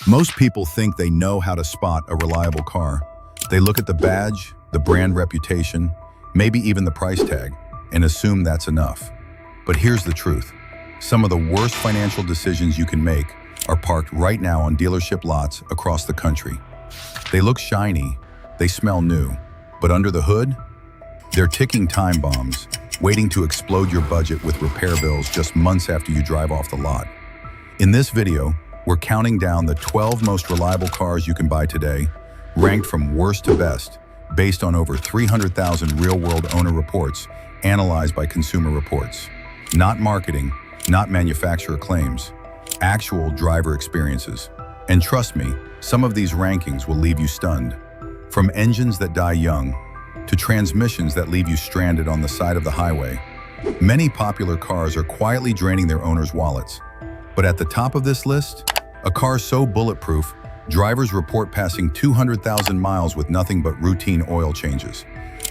Most people think they know how to spot a reliable car. They look at the badge, the brand reputation, maybe even the price tag, and assume that's enough. But here's the truth. Some of the worst financial decisions you can make are parked right now on dealership lots across the country. They look shiny, they smell new, but under the hood, they're ticking time bombs, waiting to explode your budget with repair bills just months after you drive off the lot. In this video, we're counting down the 12 most reliable cars you can buy today, ranked from worst to best, based on over 300,000 real-world owner reports analyzed by Consumer Reports. Not marketing, not manufacturer claims, actual driver experiences. And trust me, some of these rankings will leave you stunned. From engines that die young, to transmissions that leave you stranded on the side of the highway, many popular cars are quietly draining their owners' wallets. But at the top of this list, a car so bulletproof, drivers report passing 200,000 miles with nothing but routine oil changes.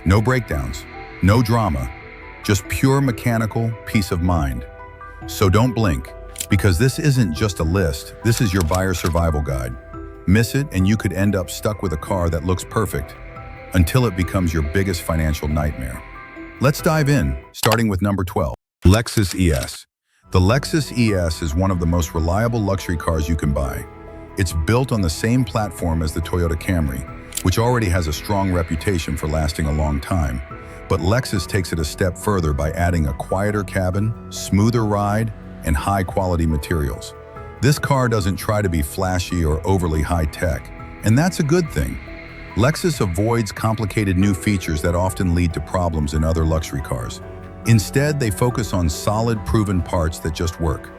No breakdowns, no drama, just pure mechanical peace of mind. So don't blink, because this isn't just a list, this is your buyer survival guide. Miss it and you could end up stuck with a car that looks perfect, until it becomes your biggest financial nightmare. Let's dive in, starting with number 12, Lexus ES. The Lexus ES is one of the most reliable luxury cars you can buy. It's built on the same platform as the Toyota Camry, which already has a strong reputation for lasting a long time. But Lexus takes it a step further by adding a quieter cabin, smoother ride, and high-quality materials. This car doesn't try to be flashy or overly high-tech, and that's a good thing. Lexus avoids complicated new features that often lead to problems in other luxury cars. Instead, they focus on solid, proven parts that just work.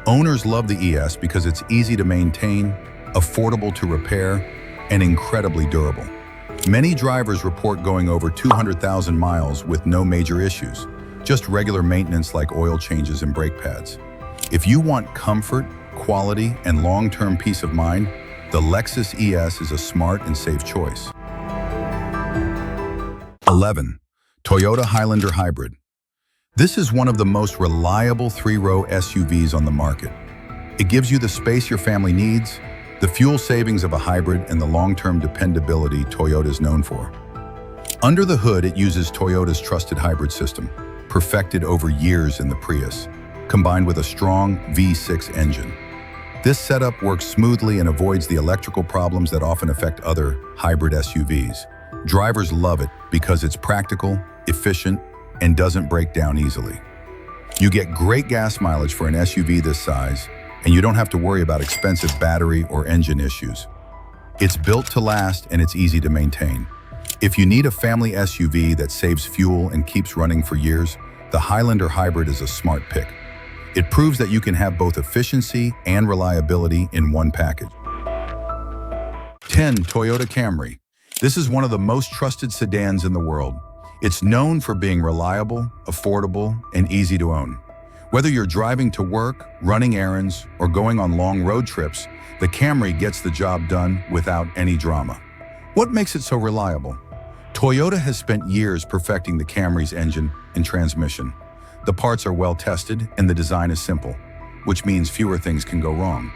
Owners love the ES because it's easy to maintain, affordable to repair, and incredibly durable. Many drivers report going over 200,000 miles with no major issues, just regular maintenance like oil changes and brake pads. If you want comfort, quality, and long-term peace of mind, the Lexus ES is a smart and safe choice. 11. Toyota Highlander Hybrid. This is one of the most reliable three-row SUVs on the market. It gives you the space your family needs, the fuel savings of a hybrid, and the long-term dependability Toyota is known for. Under the hood, it uses Toyota's trusted hybrid system, perfected over years in the Prius, combined with a strong V6 engine. This setup works smoothly and avoids the electrical problems that often affect other hybrid SUVs. Drivers love it because it's practical, efficient, and doesn't break down easily. You get great gas mileage for an SUV this size, and you don't have to worry about expensive battery or engine issues. It's built to last and it's easy to maintain. If you need a family SUV that saves fuel and keeps running for years, the Highlander Hybrid is a smart pick. It proves that you can have both efficiency and reliability in one package. 10. Toyota Camry. This is one of the most trusted sedans in the world. It's known for being reliable, affordable, and easy to own. Whether you're driving to work, running errands, or going on long road trips, the Camry gets the job done without any drama. What makes it so reliable? Toyota has spent years perfecting the Camry's engine and transmission. The parts are well tested and the design is simple, which means fewer things can go wrong.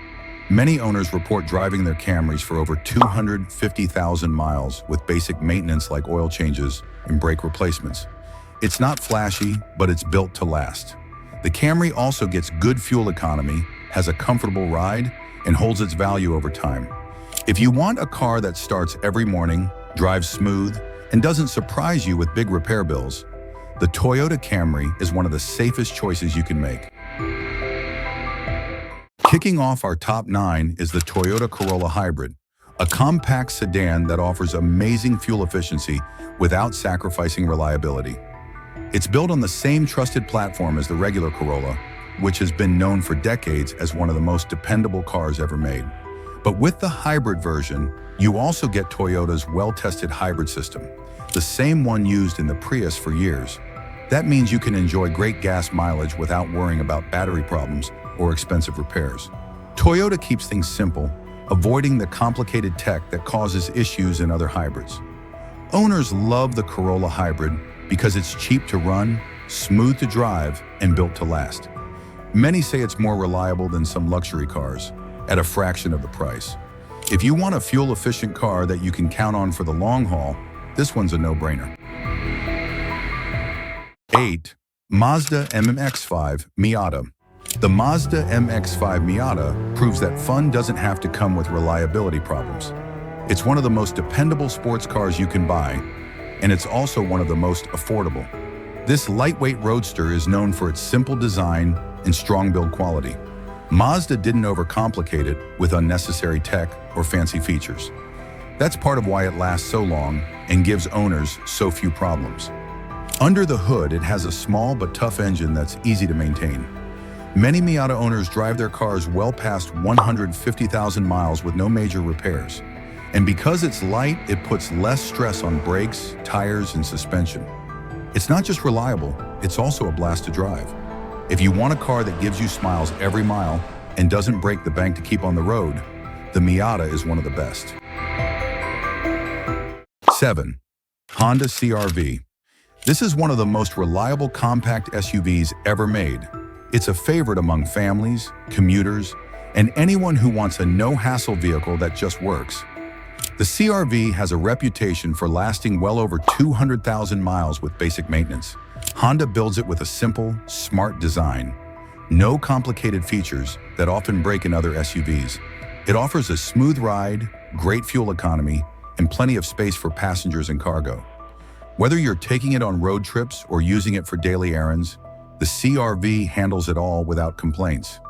Many owners report driving their Camrys for over 250,000 miles with basic maintenance like oil changes and brake replacements. It's not flashy, but it's built to last. The Camry also gets good fuel economy, has a comfortable ride, and holds its value over time. If you want a car that starts every morning, drives smooth, and doesn't surprise you with big repair bills, the Toyota Camry is one of the safest choices you can make. Kicking off our top 9 is the Toyota Corolla Hybrid, a compact sedan that offers amazing fuel efficiency without sacrificing reliability. It's built on the same trusted platform as the regular Corolla, which has been known for decades as one of the most dependable cars ever made. But with the hybrid version, you also get Toyota's well-tested hybrid system, the same one used in the Prius for years. That means you can enjoy great gas mileage without worrying about battery problems or expensive repairs. Toyota keeps things simple, avoiding the complicated tech that causes issues in other hybrids. Owners love the Corolla Hybrid because it's cheap to run, smooth to drive, and built to last. Many say it's more reliable than some luxury cars, at a fraction of the price. If you want a fuel-efficient car that you can count on for the long haul, this one's a no-brainer. 8. Mazda MX-5 Miata. The Mazda MX-5 Miata proves that fun doesn't have to come with reliability problems. It's one of the most dependable sports cars you can buy, and it's also one of the most affordable. This lightweight roadster is known for its simple design and strong build quality. Mazda didn't overcomplicate it with unnecessary tech or fancy features. That's part of why it lasts so long and gives owners so few problems. Under the hood, it has a small but tough engine that's easy to maintain. Many Miata owners drive their cars well past 150,000 miles with no major repairs. And because it's light, it puts less stress on brakes, tires, and suspension. It's not just reliable, it's also a blast to drive. If you want a car that gives you smiles every mile and doesn't break the bank to keep on the road, the Miata is one of the best. 7. Honda CR-V. This is one of the most reliable compact SUVs ever made. It's a favorite among families, commuters, and anyone who wants a no-hassle vehicle that just works. The CR-V has a reputation for lasting well over 200,000 miles with basic maintenance. Honda builds it with a simple, smart design. No complicated features that often break in other SUVs. It offers a smooth ride, great fuel economy, and plenty of space for passengers and cargo. Whether you're taking it on road trips or using it for daily errands, the CR-V handles it all without complaints.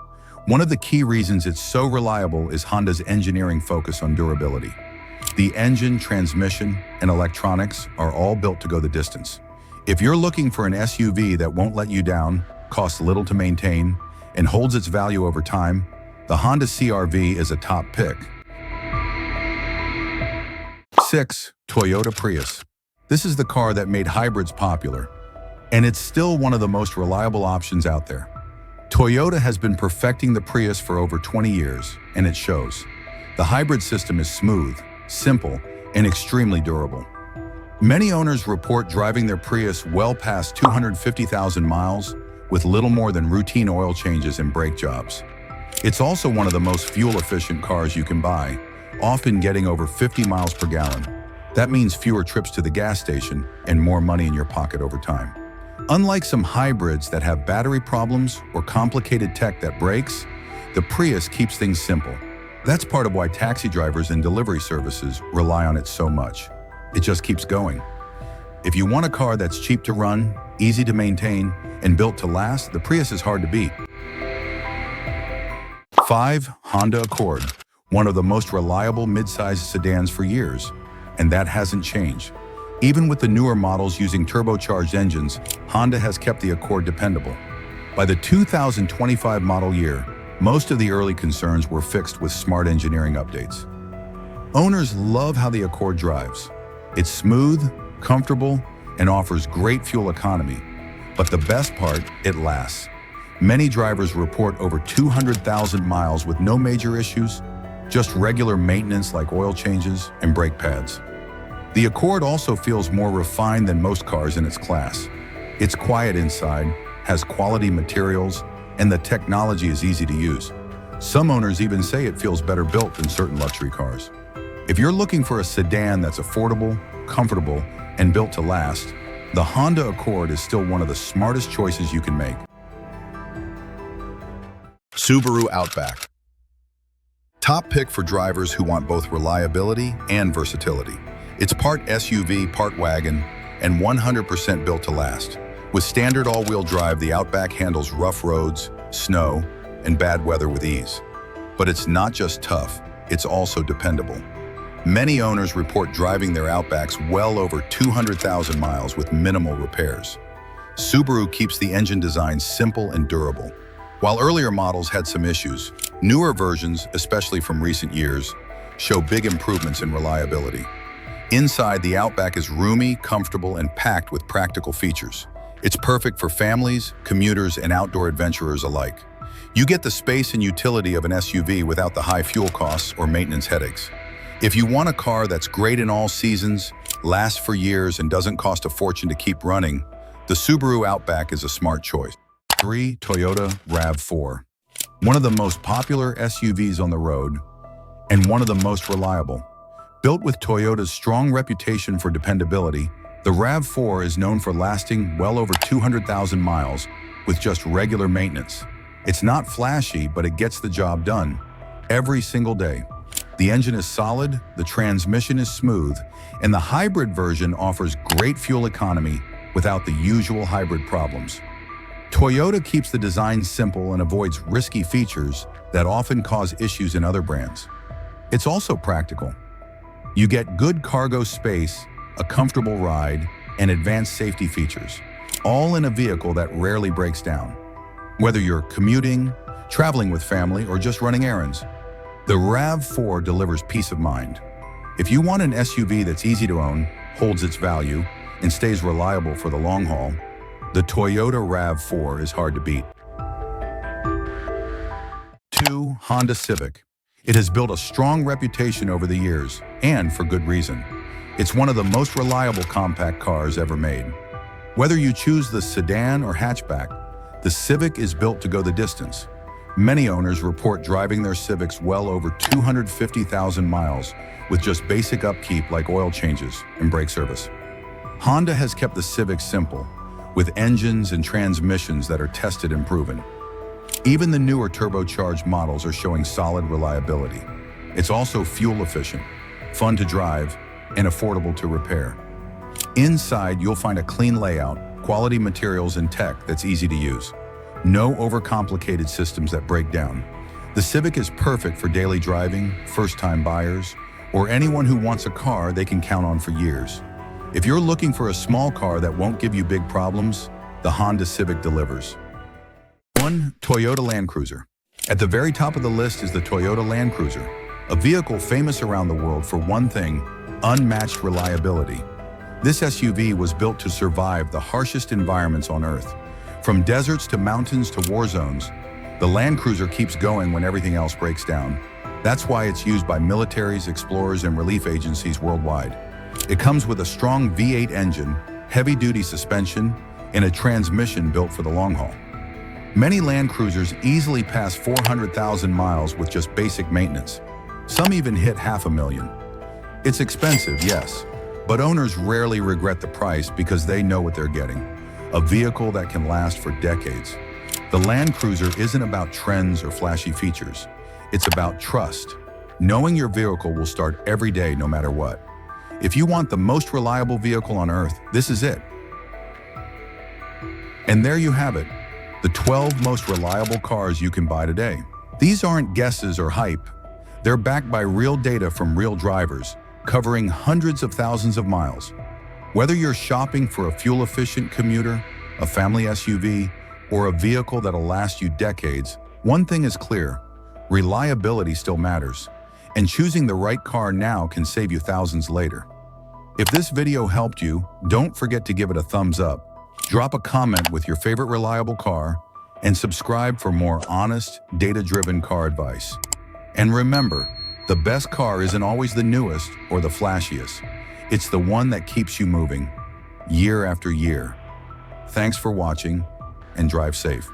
One of the key reasons it's so reliable is Honda's engineering focus on durability. The engine, transmission, and electronics are all built to go the distance. If you're looking for an SUV that won't let you down, costs little to maintain, and holds its value over time, the Honda CR-V is a top pick. 6. Toyota Prius. This is the car that made hybrids popular, and it's still one of the most reliable options out there. Toyota has been perfecting the Prius for over 20 years, and it shows. The hybrid system is smooth, simple, and extremely durable. Many owners report driving their Prius well past 250,000 miles with little more than routine oil changes and brake jobs. It's also one of the most fuel-efficient cars you can buy, often getting over 50 miles per gallon. That means fewer trips to the gas station and more money in your pocket over time. Unlike some hybrids that have battery problems or complicated tech that breaks, the Prius keeps things simple. That's part of why taxi drivers and delivery services rely on it so much. It just keeps going. If you want a car that's cheap to run, easy to maintain, and built to last, the Prius is hard to beat. 5. Honda Accord. One of the most reliable mid-size sedans for years, and that hasn't changed. Even with the newer models using turbocharged engines, Honda has kept the Accord dependable. By the 2025 model year, most of the early concerns were fixed with smart engineering updates. Owners love how the Accord drives. It's smooth, comfortable, and offers great fuel economy. But the best part, it lasts. Many drivers report over 200,000 miles with no major issues, just regular maintenance like oil changes and brake pads. The Accord also feels more refined than most cars in its class. It's quiet inside, has quality materials, and the technology is easy to use. Some owners even say it feels better built than certain luxury cars. If you're looking for a sedan that's affordable, comfortable, and built to last, the Honda Accord is still one of the smartest choices you can make. Subaru Outback. Top pick for drivers who want both reliability and versatility. It's part SUV, part wagon, and 100% built to last. With standard all-wheel drive, the Outback handles rough roads, snow, and bad weather with ease. But it's not just tough, it's also dependable. Many owners report driving their Outbacks well over 200,000 miles with minimal repairs. Subaru keeps the engine design simple and durable. While earlier models had some issues, newer versions, especially from recent years, show big improvements in reliability. Inside, the Outback is roomy, comfortable, and packed with practical features. It's perfect for families, commuters, and outdoor adventurers alike. You get the space and utility of an SUV without the high fuel costs or maintenance headaches. If you want a car that's great in all seasons, lasts for years, and doesn't cost a fortune to keep running, the Subaru Outback is a smart choice. 3. Toyota RAV4. one of the most popular SUVs on the road, and one of the most reliable. Built with Toyota's strong reputation for dependability, the RAV4 is known for lasting well over 200,000 miles with just regular maintenance. It's not flashy, but it gets the job done every single day. The engine is solid, the transmission is smooth, and the hybrid version offers great fuel economy without the usual hybrid problems. Toyota keeps the design simple and avoids risky features that often cause issues in other brands. It's also practical. You get good cargo space, a comfortable ride, and advanced safety features, all in a vehicle that rarely breaks down. Whether you're commuting, traveling with family, or just running errands, the RAV4 delivers peace of mind. If you want an SUV that's easy to own, holds its value, and stays reliable for the long haul, the Toyota RAV4 is hard to beat. 2. Honda Civic. It has built a strong reputation over the years, and for good reason. It's one of the most reliable compact cars ever made. Whether you choose the sedan or hatchback, the Civic is built to go the distance. Many owners report driving their Civics well over 250,000 miles with just basic upkeep like oil changes and brake service. Honda has kept the Civic simple, with engines and transmissions that are tested and proven. Even the newer turbocharged models are showing solid reliability. It's also fuel efficient, fun to drive, and affordable to repair. Inside, you'll find a clean layout, quality materials, and tech that's easy to use. No overcomplicated systems that break down. The Civic is perfect for daily driving, first-time buyers, or anyone who wants a car they can count on for years. If you're looking for a small car that won't give you big problems, the Honda Civic delivers. 1. Toyota Land Cruiser. At the very top of the list is the Toyota Land Cruiser, a vehicle famous around the world for one thing: unmatched reliability. This SUV was built to survive the harshest environments on Earth. From deserts to mountains to war zones, the Land Cruiser keeps going when everything else breaks down. That's why it's used by militaries, explorers, and relief agencies worldwide. It comes with a strong V8 engine, heavy-duty suspension, and a transmission built for the long haul. Many Land Cruisers easily pass 400,000 miles with just basic maintenance. Some even hit 500,000. It's expensive, yes, but owners rarely regret the price because they know what they're getting: a vehicle that can last for decades. The Land Cruiser isn't about trends or flashy features. It's about trust, knowing your vehicle will start every day no matter what. If you want the most reliable vehicle on Earth, this is it. And there you have it, the 12 most reliable cars you can buy today. These aren't guesses or hype. They're backed by real data from real drivers, covering hundreds of thousands of miles. Whether you're shopping for a fuel-efficient commuter, a family SUV, or a vehicle that'll last you decades, one thing is clear: reliability still matters, and choosing the right car now can save you thousands later. If this video helped you, don't forget to give it a thumbs up, drop a comment with your favorite reliable car, and subscribe for more honest, data-driven car advice. And remember, the best car isn't always the newest or the flashiest. It's the one that keeps you moving, year after year. Thanks for watching, and drive safe.